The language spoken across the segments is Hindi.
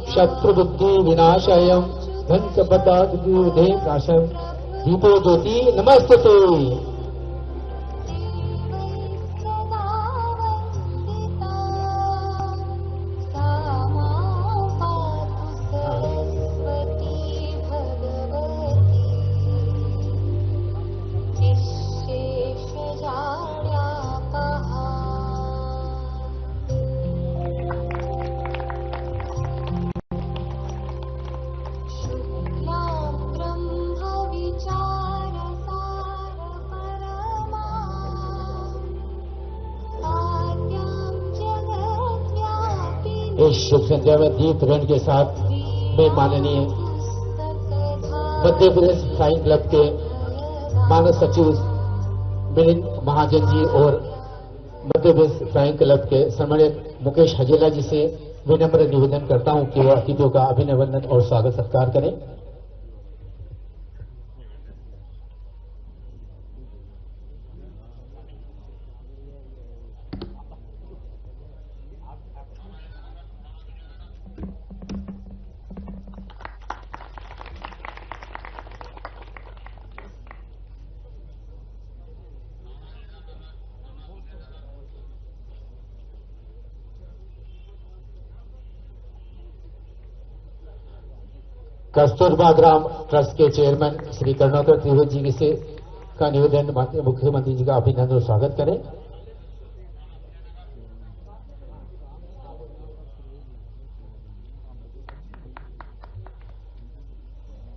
शत्रुबुद्धि विनाशाय धनसंपदाभिवृद्धे नाशम दीपो ज्योति नमस्तुते। इस शुभ संध्या में दीप ग्रहण के साथ मैं माननीय मध्य प्रदेश फ्लाइंग क्लब के मानव सचिव मिलिंद महाजन जी और मध्य प्रदेश फ्लाइंग क्लब के सम्मानित मुकेश हजेला जी से विनम्र निवेदन करता हूं कि वह अतिथियों का अभिनंदन और स्वागत सत्कार करें। कस्तूरबा ग्राम ट्रस्ट के चेयरमैन श्री करुणाकर त्रिवेदी जी से का निवेदन मुख्यमंत्री जी का अभिनंदन और स्वागत करें।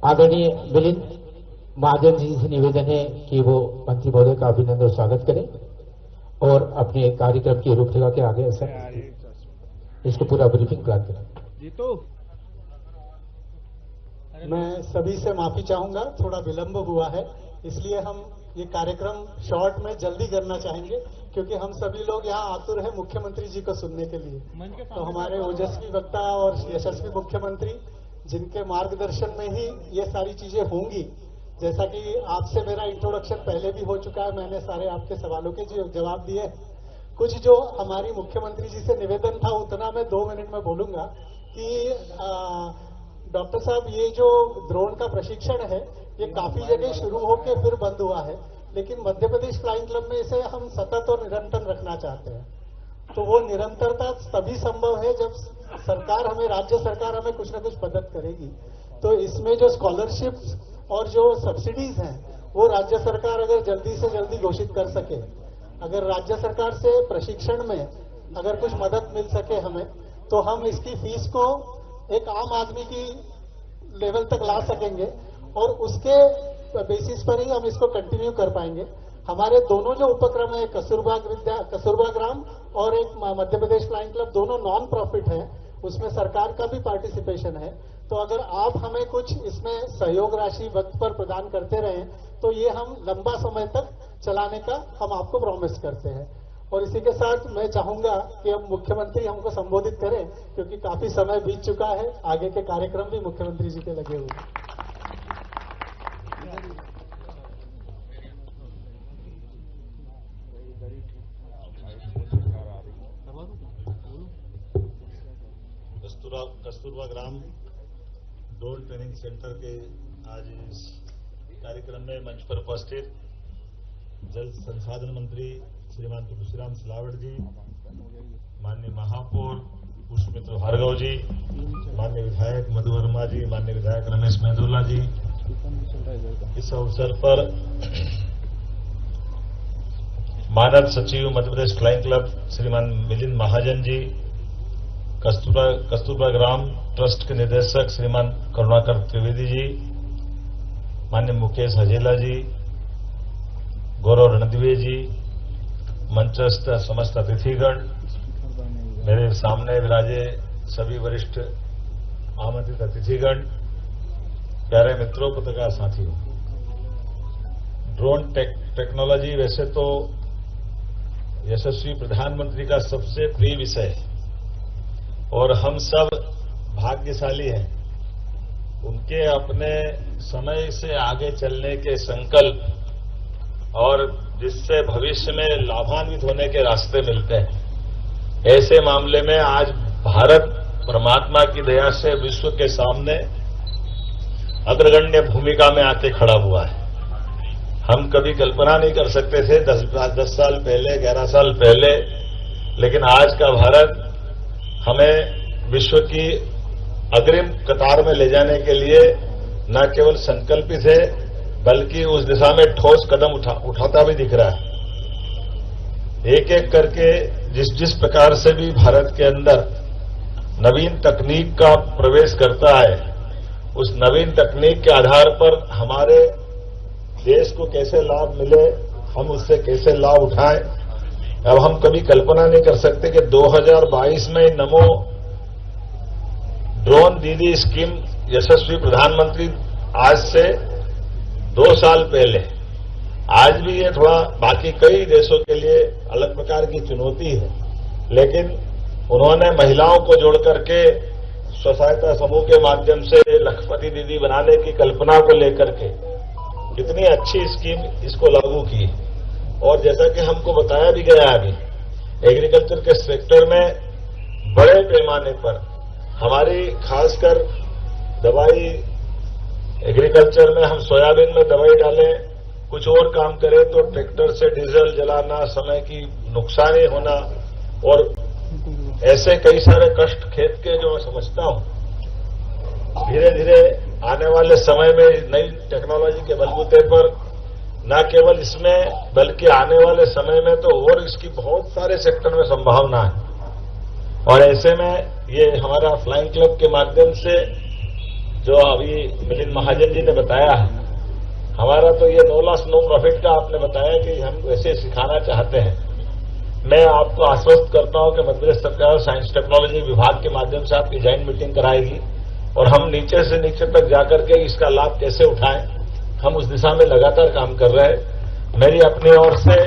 आदरणीय मिलिंद महाजन जी से निवेदन है कि वो मंत्री महोदय का अभिनंदन और स्वागत करें और अपने कार्यक्रम की रूपरेखा के आगे इसको पूरा ब्रीफिंग प्राप्त करें। मैं सभी से माफी चाहूंगा, थोड़ा विलंब हुआ है, इसलिए हम ये कार्यक्रम शॉर्ट में जल्दी करना चाहेंगे क्योंकि हम सभी लोग यहाँ आतुर हैं मुख्यमंत्री जी को सुनने के लिए। तो हमारे ओजस्वी वक्ता और यशस्वी मुख्यमंत्री जिनके मार्गदर्शन में ही ये सारी चीजें होंगी, जैसा कि आपसे मेरा इंट्रोडक्शन पहले भी हो चुका है, मैंने सारे आपके सवालों के जवाब दिए। कुछ जो हमारी मुख्यमंत्री जी से निवेदन था उतना मैं 2 मिनट में बोलूंगा कि डॉक्टर साहब ये जो ड्रोन का प्रशिक्षण है ये काफी जगह शुरू होकर फिर बंद हुआ है, लेकिन मध्य प्रदेश फ्लाइंग क्लब में इसे हम सतत और निरंतर रखना चाहते हैं। तो वो निरंतरता तभी संभव है जब सरकार हमें, राज्य सरकार हमें कुछ न कुछ मदद करेगी। तो इसमें जो स्कॉलरशिप्स और जो सब्सिडीज हैं वो राज्य सरकार अगर जल्दी से जल्दी घोषित कर सके, अगर राज्य सरकार से प्रशिक्षण में अगर कुछ मदद मिल सके हमें, तो हम इसकी फीस को एक आम आदमी की लेवल तक ला सकेंगे और उसके बेसिस पर ही हम इसको कंटिन्यू कर पाएंगे। हमारे दोनों जो उपक्रम है, कस्तूरबा ग्राम और एक मध्य प्रदेश फ्लाइंग क्लब, दोनों नॉन प्रॉफिट है, उसमें सरकार का भी पार्टिसिपेशन है। तो अगर आप हमें कुछ इसमें सहयोग राशि वक्त पर प्रदान करते रहें तो ये हम लंबा समय तक चलाने का हम आपको प्रॉमिस करते हैं। और इसी के साथ मैं चाहूंगा कि अब मुख्यमंत्री हमको संबोधित करें क्योंकि काफी समय बीत चुका है, आगे के कार्यक्रम भी मुख्यमंत्री जी के लगे हुए हैं। कस्तूरबा ग्राम ड्रोन ट्रेनिंग सेंटर के आज इस कार्यक्रम में मंच पर उपस्थित जल संसाधन मंत्री श्रीमान तुलसीराम सिलावट जी, माननीय महापौर पुष्पमित्र भार्गव जी, माननीय विधायक मधु वर्मा जी, माननीय विधायक रमेश मेहदुल्ला जी, इस अवसर पर मानद सचिव मध्य प्रदेश फ्लाइंग क्लब श्रीमान मिलिंद महाजन जी, कस्तूरबा ग्राम ट्रस्ट के निदेशक श्रीमान करुणाकर त्रिवेदी जी, माननीय मुकेश हजेला जी, गौरव रणदिवे जी, मंचस्थ समस्त अतिथिगण, मेरे सामने विराजे सभी वरिष्ठ आमंत्रित अतिथिगण, प्यारे मित्रों, पत्रकार साथियों, ड्रोन टेक्नोलॉजी वैसे तो यशस्वी प्रधानमंत्री का सबसे प्रिय विषय है और हम सब भाग्यशाली हैं उनके अपने समय से आगे चलने के संकल्प और जिससे भविष्य में लाभान्वित होने के रास्ते मिलते हैं। ऐसे मामले में आज भारत परमात्मा की दया से विश्व के सामने अग्रगण्य भूमिका में आके खड़ा हुआ है। हम कभी कल्पना नहीं कर सकते थे 10 साल पहले, 11 साल पहले, लेकिन आज का भारत हमें विश्व की अग्रिम कतार में ले जाने के लिए न केवल संकल्पित है, बल्कि उस दिशा में ठोस कदम उठाता भी दिख रहा है। एक एक करके जिस प्रकार से भी भारत के अंदर नवीन तकनीक का प्रवेश करता है, उस नवीन तकनीक के आधार पर हमारे देश को कैसे लाभ मिले, हम उससे कैसे लाभ उठाएं। अब हम कभी कल्पना नहीं कर सकते कि 2022 में नमो ड्रोन दीदी स्कीम यशस्वी प्रधानमंत्री आज से 2 साल पहले, आज भी ये थोड़ा बाकी कई देशों के लिए अलग प्रकार की चुनौती है, लेकिन उन्होंने महिलाओं को जोड़ करके स्व सहायता समूह के माध्यम से लखपति दीदी बनाने की कल्पना को लेकर के कितनी अच्छी स्कीम इसको लागू की। और जैसा कि हमको बताया भी गया अभी, एग्रीकल्चर के सेक्टर में बड़े पैमाने पर हमारी खासकर दवाई, एग्रीकल्चर में हम सोयाबीन में दवाई डालें, कुछ और काम करें तो ट्रैक्टर से डीजल जलाना, समय की नुकसानी होना और ऐसे कई सारे कष्ट खेत के जो मैं समझता हूं, धीरे धीरे आने वाले समय में नई टेक्नोलॉजी के बलबूते पर न केवल इसमें बल्कि आने वाले समय में तो और इसकी बहुत सारे सेक्टर में संभावना है। और ऐसे में ये हमारा फ्लाइंग क्लब के माध्यम से जो अभी मिलिंद महाजन जी ने बताया है, हमारा तो ये नो लॉस नो प्रॉफिट का आपने बताया कि हम वैसे सिखाना चाहते हैं। मैं आपको आश्वस्त करता हूं कि मध्य प्रदेश सरकार साइंस टेक्नोलॉजी विभाग के माध्यम से आपकी जॉइंट मीटिंग कराएगी और हम नीचे से नीचे तक जाकर के इसका लाभ कैसे उठाएं, हम उस दिशा में लगातार काम कर रहे हैं। मेरी अपनी ओर से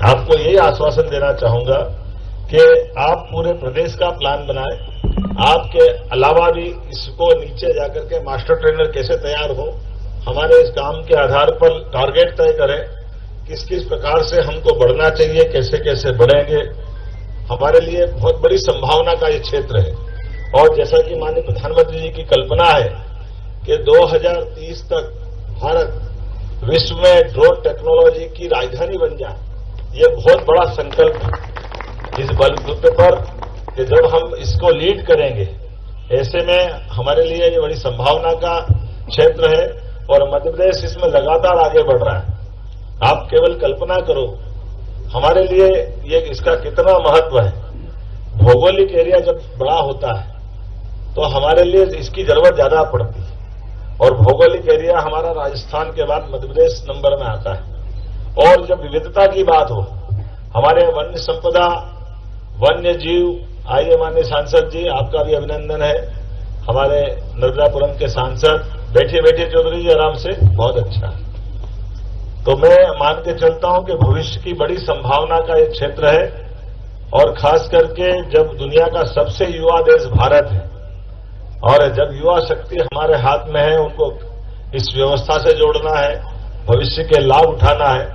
आपको यही आश्वासन देना चाहूंगा कि आप पूरे प्रदेश का प्लान बनाएं। आपके अलावा भी इसको नीचे जाकर के मास्टर ट्रेनर कैसे तैयार हो, हमारे इस काम के आधार पर टारगेट तय करें, किस किस प्रकार से हमको बढ़ना चाहिए, कैसे कैसे बढ़ेंगे। हमारे लिए बहुत बड़ी संभावना का ये क्षेत्र है। और जैसा कि माननीय प्रधानमंत्री जी की कल्पना है कि 2030 तक भारत विश्व में ड्रोन टेक्नोलॉजी की राजधानी बन जाए, ये बहुत बड़ा संकल्प है। इस बलबूते पर कि जब हम इसको लीड करेंगे, ऐसे में हमारे लिए ये बड़ी संभावना का क्षेत्र है और मध्य प्रदेश इसमें लगातार आगे बढ़ रहा है। आप केवल कल्पना करो हमारे लिए ये इसका कितना महत्व है। भौगोलिक एरिया जब बड़ा होता है तो हमारे लिए इसकी जरूरत ज्यादा पड़ती है और भौगोलिक एरिया हमारा राजस्थान के बाद मध्य प्रदेश नंबर में आता है। और जब विविधता की बात हो, हमारे वन्य संपदा, वन्य जीव, आइए माननीय सांसद जी, आपका भी अभिनंदन है। हमारे नर्मदापुरम के सांसद बैठिए बैठिए चौधरी जी आराम से, बहुत अच्छा। तो मैं मान के चलता हूं कि भविष्य की बड़ी संभावना का एक क्षेत्र है और खास करके जब दुनिया का सबसे युवा देश भारत है और जब युवा शक्ति हमारे हाथ में है, उनको इस व्यवस्था से जोड़ना है, भविष्य के लाभ उठाना है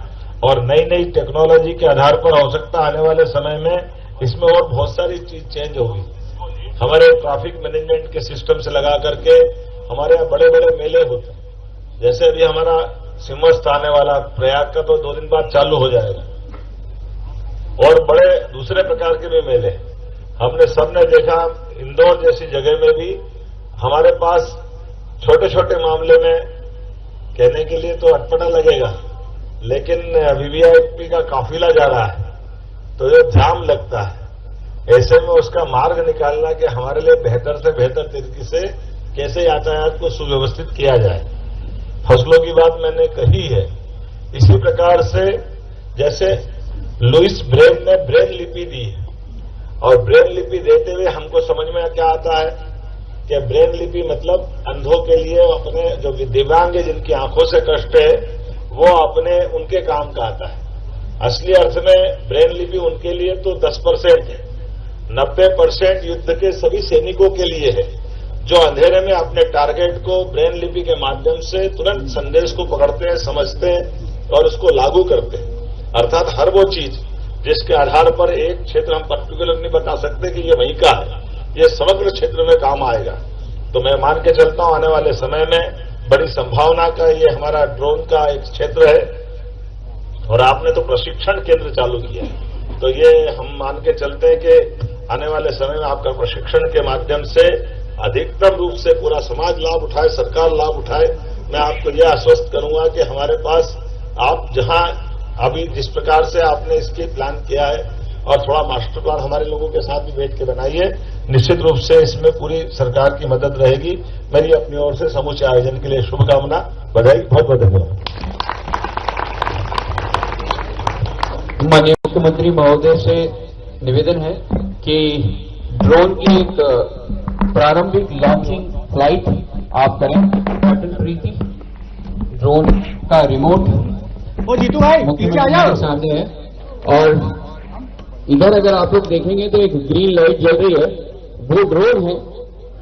और नई नई टेक्नोलॉजी के आधार पर हो सकता आने वाले समय में इसमें और बहुत सारी चीज चेंज होगी। हमारे ट्रैफिक मैनेजमेंट के सिस्टम से लगा करके हमारे यहाँ बड़े बड़े मेले होते हैं, जैसे अभी हमारा सिमस्त आने वाला प्रयाग का तो 2 दिन बाद चालू हो जाएगा और बड़े दूसरे प्रकार के भी मेले हमने सबने देखा। इंदौर जैसी जगह में भी हमारे पास छोटे छोटे मामले में कहने के लिए तो अटपटा लगेगा, लेकिन वीवीआईपी का काफिला जा रहा है तो ये जाम लगता है। ऐसे में उसका मार्ग निकालना कि हमारे लिए बेहतर से बेहतर तरीके से कैसे यातायात को सुव्यवस्थित किया जाए। फसलों की बात मैंने कही है, इसी प्रकार से जैसे लुइस ब्रेन ने ब्रेन लिपि दी है और ब्रेन लिपि देते हुए हमको समझ में क्या आता है कि ब्रेन लिपि मतलब अंधों के लिए अपने जो दिव्यांग जिनकी आंखों से कष्ट है वो अपने उनके काम का आता है। असली अर्थ में ब्रेन लिपि उनके लिए तो 10% है, 90% युद्ध के सभी सैनिकों के लिए है जो अंधेरे में अपने टारगेट को ब्रेन लिपि के माध्यम से तुरंत संदेश को पकड़ते हैं, समझते हैं और उसको लागू करते हैं। अर्थात हर वो चीज जिसके आधार पर एक क्षेत्र हम पर्टिकुलर नहीं बता सकते कि ये वहीं का है, ये समग्र क्षेत्र में काम आएगा। तो मैं मान के चलता हूं आने वाले समय में बड़ी संभावना का ये हमारा ड्रोन का एक क्षेत्र है। और आपने तो प्रशिक्षण केंद्र चालू किया है, तो ये हम मान के चलते हैं कि आने वाले समय में आपका प्रशिक्षण के माध्यम से अधिकतम रूप से पूरा समाज लाभ उठाए, सरकार लाभ उठाए। मैं आपको यह आश्वस्त करूंगा कि हमारे पास आप जहां अभी जिस प्रकार से आपने इसकी प्लान किया है और थोड़ा मास्टर प्लान हमारे लोगों के साथ भी बैठ के बनाइए, निश्चित रूप से इसमें पूरी सरकार की मदद रहेगी। मेरी अपनी ओर से समूचे आयोजन के लिए शुभकामना, बधाई, बहुत बहुत धन्यवाद। माननीय मुख्यमंत्री महोदय से निवेदन है कि ड्रोन की एक प्रारंभिक लॉन्चिंग फ्लाइट आप करें। अटल प्रीति ड्रोन का रिमोट जीतू भाई मुख्यमंत्री के सामने है। और इधर अगर आप लोग देखेंगे तो एक ग्रीन लाइट जल रही है, वो ड्रोन है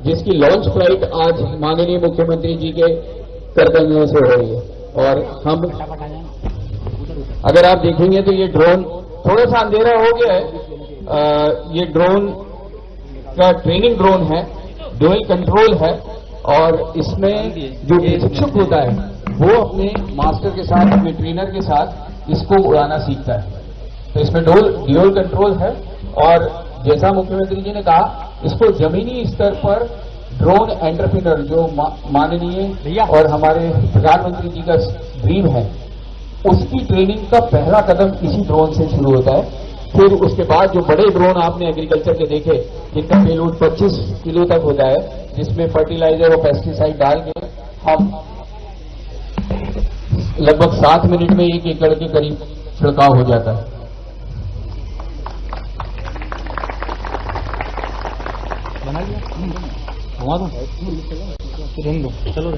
जिसकी लॉन्च फ्लाइट आज माननीय मुख्यमंत्री जी के करतव्यों से हो रही है। और हम अगर आप देखेंगे तो ये ड्रोन थोड़ा सा अंधेरा हो गया है। ये ड्रोन का ट्रेनिंग ड्रोन है, ड्यूअल कंट्रोल है, और इसमें जो प्रशिक्षक होता है वो अपने मास्टर के साथ, अपने ट्रेनर के साथ इसको उड़ाना सीखता है। तो इसमें ड्यूअल कंट्रोल है। और जैसा मुख्यमंत्री जी ने कहा, इसको जमीनी स्तर पर ड्रोन एंटरप्रेन्योर जो माननीय और हमारे प्रधानमंत्री जी का ड्रीम है, उसकी ट्रेनिंग का पहला कदम इसी ड्रोन से शुरू होता है। फिर उसके बाद जो बड़े ड्रोन आपने एग्रीकल्चर के देखे, जिनका पेलोड 25 किलो तक होता है, जिसमें फर्टिलाइजर और पेस्टिसाइड डाल के हम लगभग 7 मिनट में 1 एकड़ के करीब छिड़काव हो जाता है। बना लिया, घुमा दूं, चलो